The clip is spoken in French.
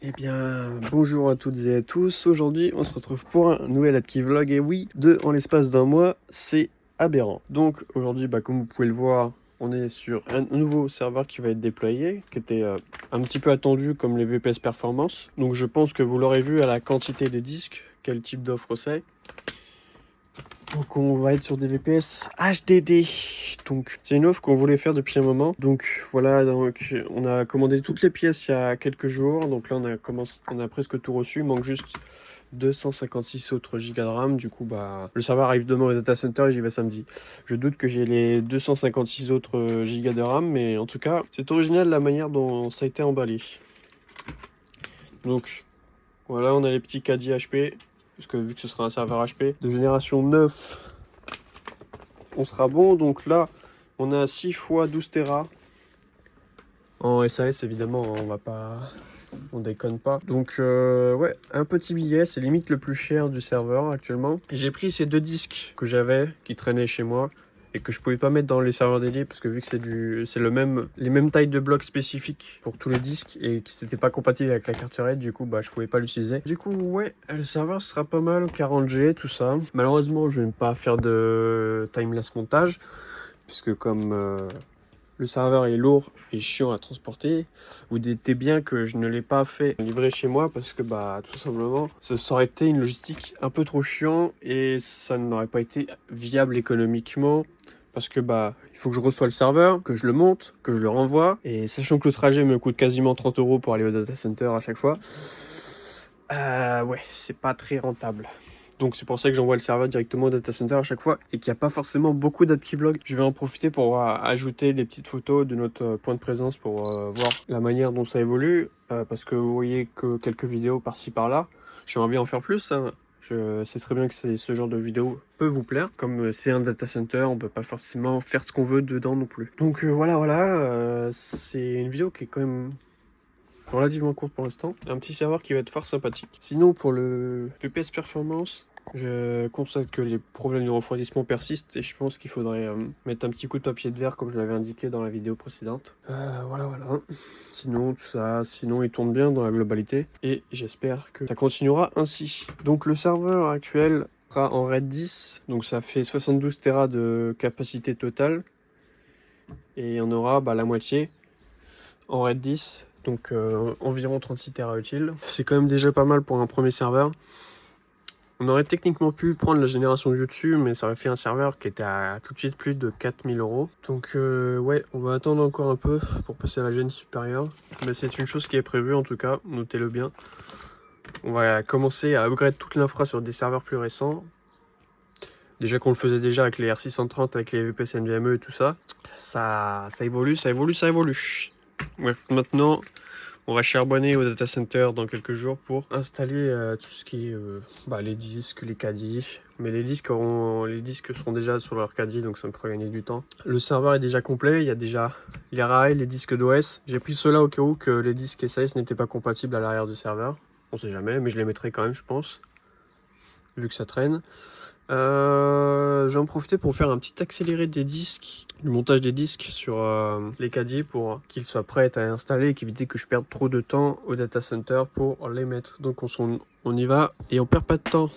Eh bien, bonjour à toutes et à tous. Aujourd'hui, on se retrouve pour un nouvel Adki Vlog. Et oui, en l'espace d'un mois, c'est aberrant. Donc aujourd'hui, comme vous pouvez le voir, on est sur un nouveau serveur qui va être déployé, qui était un petit peu attendu comme les VPS Performance. Donc je pense que vous l'aurez vu à la quantité des disques, quel type d'offre c'est. Donc on va être sur des VPS HDD. Donc c'est une offre qu'on voulait faire depuis un moment. Donc voilà, donc on a commandé toutes les pièces il y a quelques jours. Donc là on a presque tout reçu. Il manque juste 256 autres gigas de RAM. Du coup le serveur arrive demain au data center et j'y vais samedi. Je doute que j'ai les 256 autres gigas de RAM, mais en tout cas c'est original la manière dont ça a été emballé. Donc voilà, on a les petits caddies HP. Parce que vu que ce sera un serveur HP de génération 9, on sera bon. Donc là, on a 6 fois 12 Tera. En SAS, évidemment, on déconne pas. Donc, ouais, un petit billet, c'est limite le plus cher du serveur actuellement. J'ai pris ces deux disques que j'avais, qui traînaient chez moi, et que je pouvais pas mettre dans les serveurs dédiés, parce que vu que c'est les mêmes tailles de blocs spécifiques pour tous les disques, et que c'était pas compatible avec la carte RAID, du coup, je pouvais pas l'utiliser. Du coup, ouais, le serveur sera pas mal, 40G, tout ça. Malheureusement, je vais pas faire de timeless montage, puisque comme le serveur est lourd et chiant à transporter, vous doutez bien que je ne l'ai pas fait livrer chez moi parce que tout simplement ça aurait été une logistique un peu trop chiant et ça n'aurait pas été viable économiquement parce que il faut que je reçoive le serveur, que je le monte, que je le renvoie, et sachant que le trajet me coûte quasiment 30 € pour aller au data center à chaque fois, ouais, c'est pas très rentable. Donc c'est pour ça que j'envoie le serveur directement au data center à chaque fois et qu'il n'y a pas forcément beaucoup d'AdkiVlog. Je vais en profiter pour ajouter des petites photos de notre point de présence pour voir la manière dont ça évolue. Parce que vous voyez que quelques vidéos par-ci par-là. J'aimerais bien en faire plus, hein. Je sais très bien que ce genre de vidéo peut vous plaire. Comme c'est un data center, on peut pas forcément faire ce qu'on veut dedans non plus. Donc voilà, c'est une vidéo qui est quand même relativement courte pour l'instant. Un petit serveur qui va être fort sympathique. Sinon, pour le VPS Performance, je constate que les problèmes de refroidissement persistent et je pense qu'il faudrait mettre un petit coup de papier de verre comme je l'avais indiqué dans la vidéo précédente. Voilà. Sinon, sinon il tourne bien dans la globalité et j'espère que ça continuera ainsi. Donc le serveur actuel sera en RAID 10, donc ça fait 72 Tera de capacité totale et on aura la moitié en RAID 10. Donc environ 36 Tera utiles. C'est quand même déjà pas mal pour un premier serveur. On aurait techniquement pu prendre la génération du dessus, mais ça aurait fait un serveur qui était à tout de suite plus de 4000 €. Donc ouais, on va attendre encore un peu pour passer à la gêne supérieure. Mais c'est une chose qui est prévue en tout cas, notez-le bien. On va commencer à upgrade toute l'infra sur des serveurs plus récents. Déjà qu'on le faisait déjà avec les R630, avec les VPS NVMe et tout ça. Ça évolue. Ouais, maintenant, on va charbonner au data center dans quelques jours pour installer tout ce qui est les disques, les caddies. Mais les disques seront déjà sur leur caddie, donc ça me fera gagner du temps. Le serveur est déjà complet, il y a déjà les rails, les disques d'OS. J'ai pris ceux-là au cas où que les disques SAS n'étaient pas compatibles à l'arrière du serveur. On sait jamais, mais je les mettrai quand même, je pense, vu que ça traîne. Je vais en profiter pour faire un petit accéléré des disques, du montage des disques sur les caddies pour qu'ils soient prêts à installer et qu'éviter que je perde trop de temps au data center pour les mettre. Donc on y va et on perd pas de temps.